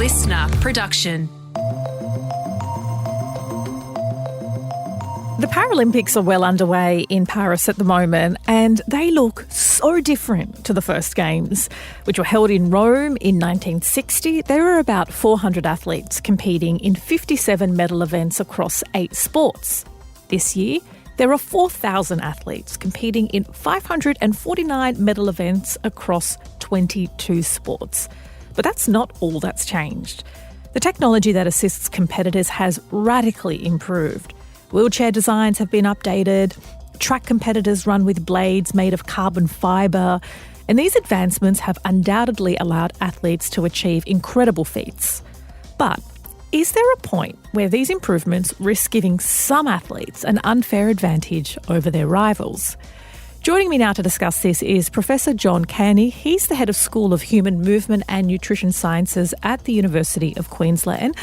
listener production. The Paralympics are well underway in Paris at the moment, and they look so different to the first Games, which were held in Rome in 1960. There were about 400 athletes competing in 57 medal events across 8 sports. This year, there are 4,000 athletes competing in 549 medal events across 22 sports. But that's not all that's changed. The technology that assists competitors has radically improved. Wheelchair designs have been updated, track competitors run with blades made of carbon fibre, and these advancements have undoubtedly allowed athletes to achieve incredible feats. But is there a point where these improvements risk giving some athletes an unfair advantage over their rivals? Joining me now to discuss this is Professor John Cairney. He's the head of School of Human Movement and Nutrition Sciences at the University of Queensland.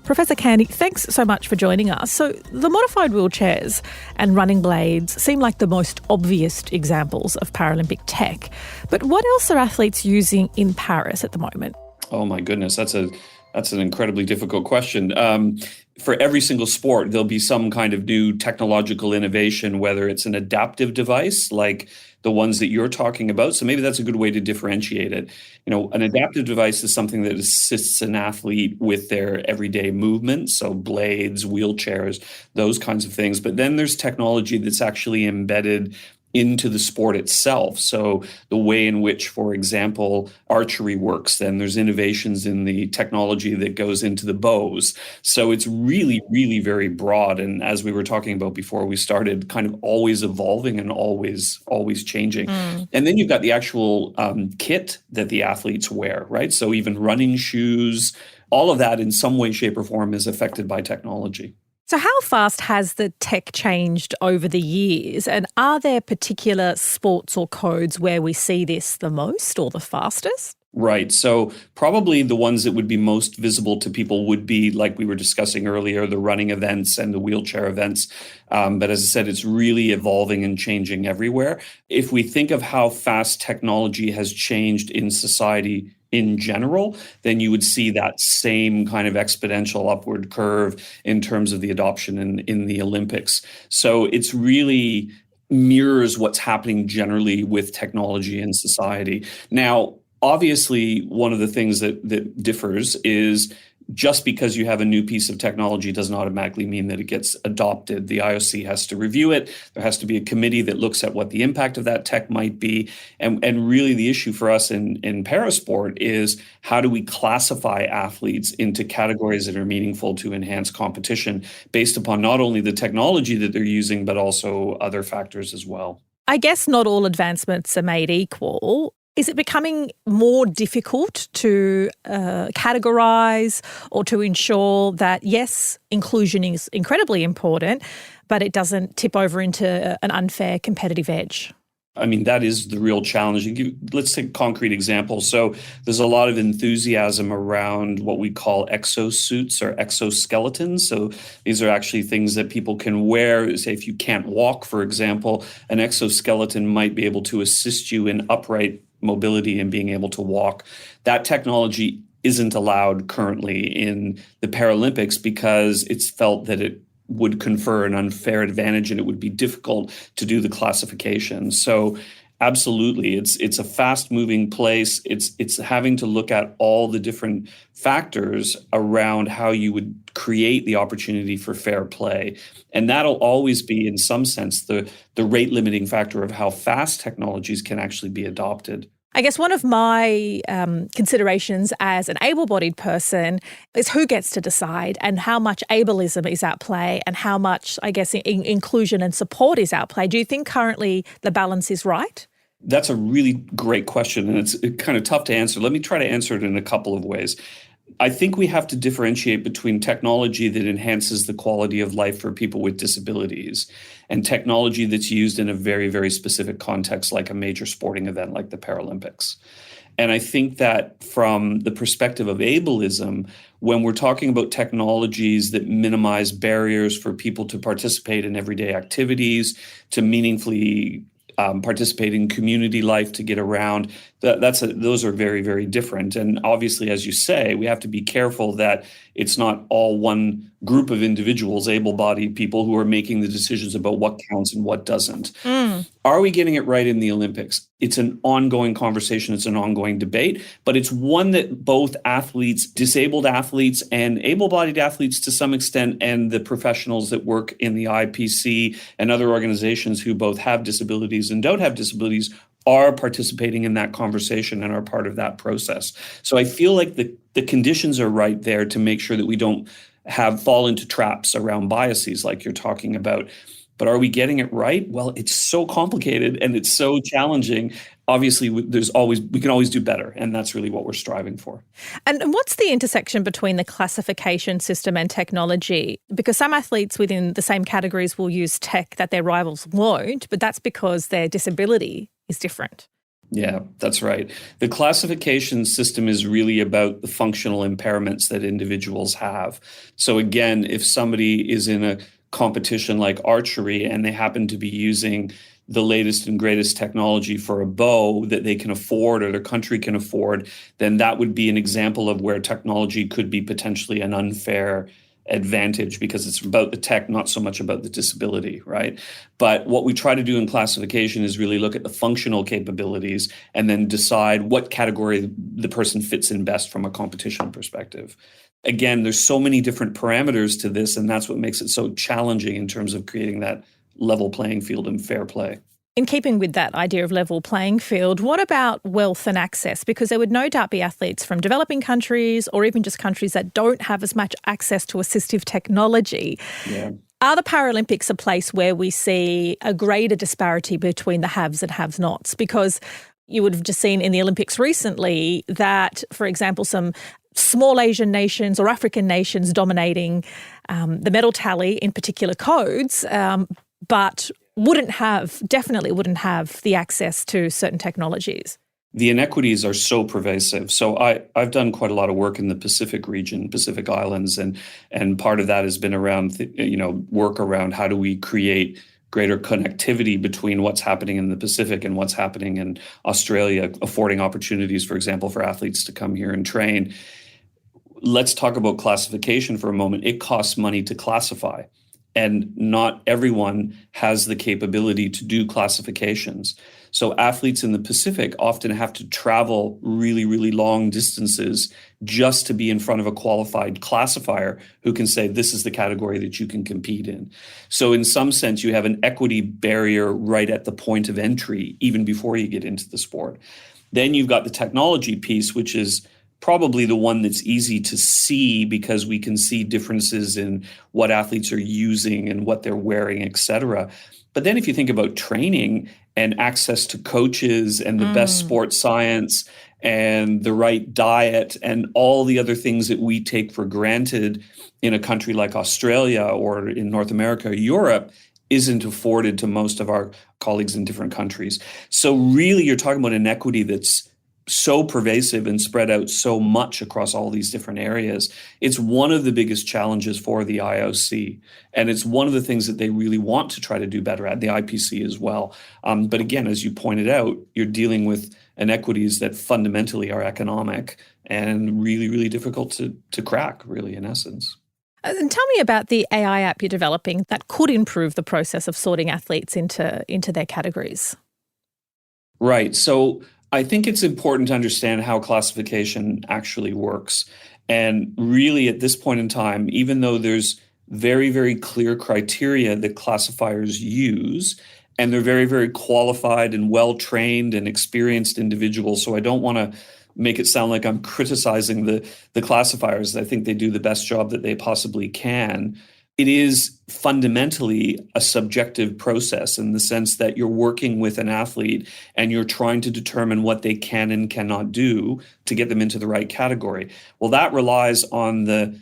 Professor Cairney, thanks so much for joining us. So the modified wheelchairs and running blades seem like the most obvious examples of Paralympic tech. But what else are athletes using in Paris at the moment? Oh my goodness, that's an incredibly difficult question. For every single sport, there'll be some kind of new technological innovation, whether it's an adaptive device like the ones that you're talking about. So maybe that's a good way to differentiate it. You know, an adaptive device is something that assists an athlete with their everyday movement. So blades, wheelchairs, those kinds of things. But then there's technology that's actually embedded into the sport itself. So the way in which, for example, archery works, then there's innovations in the technology that goes into the bows. So it's really, really very broad. And as we were talking about before we started, kind of always evolving and always changing. And then you've got the actual kit that the athletes wear, right? So even running shoes, all of that in some way, shape or form is affected by technology. So how fast has the tech changed over the years, and are there particular sports or codes where we see this the most or the fastest? Right. So probably the ones that would be most visible to people would be, like we were discussing earlier, the running events and the wheelchair events. But as I said, it's really evolving and changing everywhere. If we think of how fast technology has changed in society in general, then you would see that same kind of exponential upward curve in terms of the adoption in the Olympics. So it's really mirrors what's happening generally with technology in society. Now, obviously, one of the things that differs is just because you have a new piece of technology doesn't automatically mean that it gets adopted. The IOC has to review it. There has to be a committee that looks at what the impact of that tech might be. And really the issue for us in parasport is how do we classify athletes into categories that are meaningful to enhance competition based upon not only the technology that they're using, but also other factors as well. I guess not all advancements are made equal. Is it becoming more difficult to categorise or to ensure that, yes, inclusion is incredibly important, but it doesn't tip over into an unfair competitive edge? I mean, that is the real challenge. Let's take a concrete example. So there's a lot of enthusiasm around what we call exosuits or exoskeletons. So these are actually things that people can wear. Say if you can't walk, for example, an exoskeleton might be able to assist you in upright mobility and being able to walk. That technology isn't allowed currently in the Paralympics because it's felt that it would confer an unfair advantage and it would be difficult to do the classification. So absolutely, it's a fast-moving place. It's having to look at all the different factors around how you would create the opportunity for fair play. And that'll always be, in some sense, the rate-limiting factor of how fast technologies can actually be adopted. I guess one of my considerations as an able-bodied person is who gets to decide and how much ableism is at play and how much, I guess, inclusion and support is at play. Do you think currently the balance is right? That's a really great question, and it's kind of tough to answer. Let me try to answer it in a couple of ways. I think we have to differentiate between technology that enhances the quality of life for people with disabilities and technology that's used in a very, very specific context, like a major sporting event like the Paralympics. And I think that from the perspective of ableism, when we're talking about technologies that minimize barriers for people to participate in everyday activities, to meaningfully participate in community life to get around. Those are very, very different. And obviously, as you say, we have to be careful that it's not all one group of individuals, able-bodied people, who are making the decisions about what counts and what doesn't. Are we getting it right in the Olympics? It's an ongoing conversation. It's an ongoing debate, but it's one that both athletes, disabled athletes and able-bodied athletes to some extent, and the professionals that work in the IPC and other organizations who both have disabilities and don't have disabilities are participating in that conversation and are part of that process. So I feel like the conditions are right there to make sure that we don't fall into traps around biases like you're talking about. But are we getting it right? Well, it's so complicated and it's so challenging. Obviously, we can always do better, and that's really what we're striving for. And what's the intersection between the classification system and technology? Because some athletes within the same categories will use tech that their rivals won't, but that's because their disability is different. Yeah, that's right. The classification system is really about the functional impairments that individuals have. So again, if somebody is in a competition like archery and they happen to be using the latest and greatest technology for a bow that they can afford or their country can afford, then that would be an example of where technology could be potentially an unfair advantage because it's about the tech, not so much about the disability, right? But what we try to do in classification is really look at the functional capabilities and then decide what category the person fits in best from a competition perspective. Again, there's so many different parameters to this, and that's what makes it so challenging in terms of creating that level playing field and fair play. In keeping with that idea of level playing field, what about wealth and access? Because there would no doubt be athletes from developing countries or even just countries that don't have as much access to assistive technology. Yeah. Are the Paralympics a place where we see a greater disparity between the haves and have-nots? Because you would have just seen in the Olympics recently that, for example, some small Asian nations or African nations dominating the medal tally in particular codes, but definitely wouldn't have the access to certain technologies. The inequities are so pervasive. So I've done quite a lot of work in the Pacific region, Pacific Islands, and part of that has been around, work around how do we create greater connectivity between what's happening in the Pacific and what's happening in Australia, affording opportunities, for example, for athletes to come here and train. Let's talk about classification for a moment. It costs money to classify. And not everyone has the capability to do classifications. So athletes in the Pacific often have to travel really, really long distances just to be in front of a qualified classifier who can say, this is the category that you can compete in. So in some sense, you have an equity barrier right at the point of entry, even before you get into the sport. Then you've got the technology piece, which is probably the one that's easy to see because we can see differences in what athletes are using and what they're wearing, et cetera. But then if you think about training and access to coaches and the best sports science and the right diet and all the other things that we take for granted in a country like Australia or in North America or Europe isn't afforded to most of our colleagues in different countries. So really you're talking about inequity that's so pervasive and spread out so much across all these different areas. It's one of the biggest challenges for the IOC. And it's one of the things that they really want to try to do better at, the IPC as well. But again, as you pointed out, you're dealing with inequities that fundamentally are economic and really, really difficult to crack, really, in essence. And tell me about the AI app you're developing that could improve the process of sorting athletes into their categories. Right. So I think it's important to understand how classification actually works. And really at this point in time, even though there's very, very clear criteria that classifiers use, and they're very, very qualified and well-trained and experienced individuals, so I don't want to make it sound like I'm criticizing the classifiers. I think they do the best job that they possibly can. It is fundamentally a subjective process in the sense that you're working with an athlete and you're trying to determine what they can and cannot do to get them into the right category. Well, that relies on the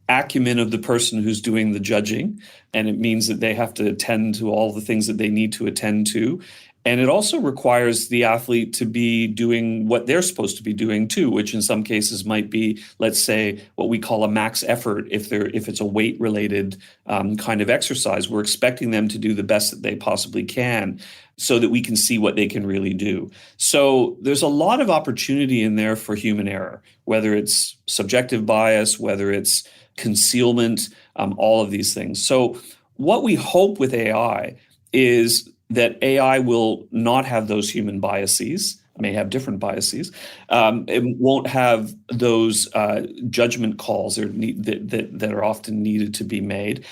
acumen of the person who's doing the judging, and it means that they have to attend to all the things that they need to attend to. And it also requires the athlete to be doing what they're supposed to be doing too, which in some cases might be, let's say, what we call a max effort. If it's a weight-related kind of exercise, we're expecting them to do the best that they possibly can so that we can see what they can really do. So there's a lot of opportunity in there for human error, whether it's subjective bias, whether it's concealment, all of these things. So what we hope with AI is that AI will not have those human biases, may have different biases. It won't have those judgment calls that are often needed to be made.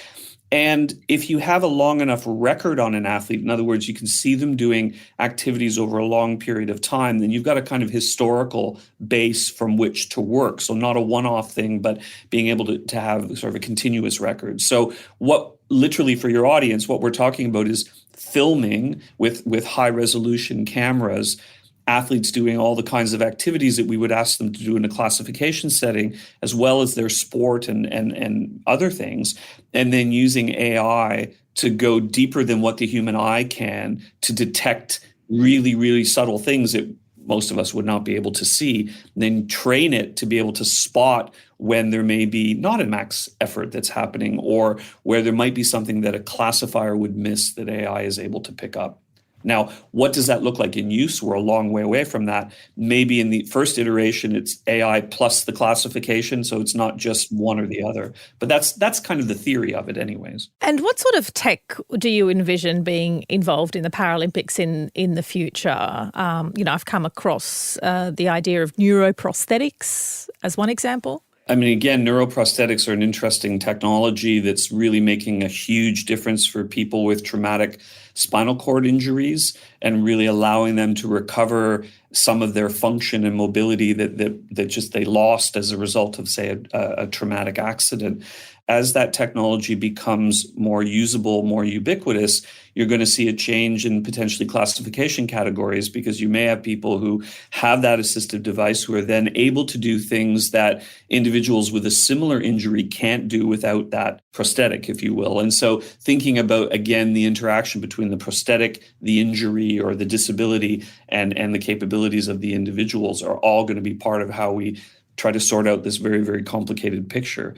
And if you have a long enough record on an athlete, in other words, you can see them doing activities over a long period of time, then you've got a kind of historical base from which to work. So not a one-off thing, but being able to have sort of a continuous record. So what literally for your audience, what we're talking about is filming with high resolution cameras, athletes doing all the kinds of activities that we would ask them to do in a classification setting, as well as their sport and other things, and then using AI to go deeper than what the human eye can to detect really, really subtle things that most of us would not be able to see, and then train it to be able to spot when there may be not a max effort that's happening, or where there might be something that a classifier would miss that AI is able to pick up. Now, what does that look like in use? We're a long way away from that. Maybe in the first iteration, it's AI plus the classification, so it's not just one or the other. But that's kind of the theory of it anyways. And what sort of tech do you envision being involved in the Paralympics in the future? I've come across the idea of neuroprosthetics as one example. I mean, again, neuroprosthetics are an interesting technology that's really making a huge difference for people with traumatic spinal cord injuries and really allowing them to recover some of their function and mobility that just they lost as a result of, say, a traumatic accident. As that technology becomes more usable, more ubiquitous, you're going to see a change in potentially classification categories, because you may have people who have that assistive device who are then able to do things that individuals with a similar injury can't do without that prosthetic, if you will. And so thinking about, again, the interaction between the prosthetic, the injury or the disability, and the capabilities of the individuals are all going to be part of how we try to sort out this very, very complicated picture.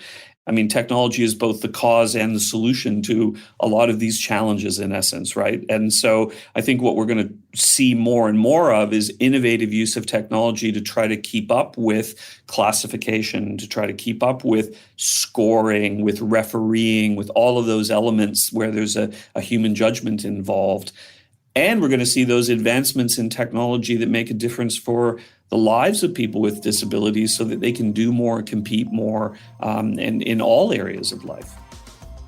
I mean, technology is both the cause and the solution to a lot of these challenges, in essence, right? And so I think what we're going to see more and more of is innovative use of technology to try to keep up with classification, to try to keep up with scoring, with refereeing, with all of those elements where there's a human judgment involved. And we're going to see those advancements in technology that make a difference for the lives of people with disabilities so that they can do more, compete more, and in all areas of life.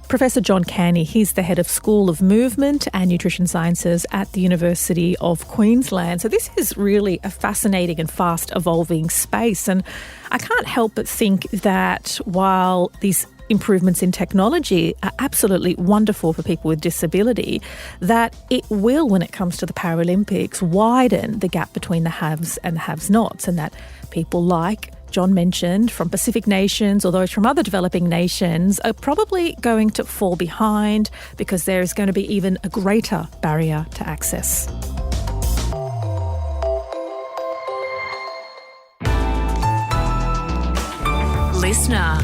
Professor John Cairney, he's the head of School of Movement and Nutrition Sciences at the University of Queensland. So this is really a fascinating and fast evolving space. And I can't help but think that while these improvements in technology are absolutely wonderful for people with disability, that it will, when it comes to the Paralympics, widen the gap between the haves and the have-nots, and that people like John mentioned from Pacific nations or those from other developing nations are probably going to fall behind because there is going to be even a greater barrier to access. Listener.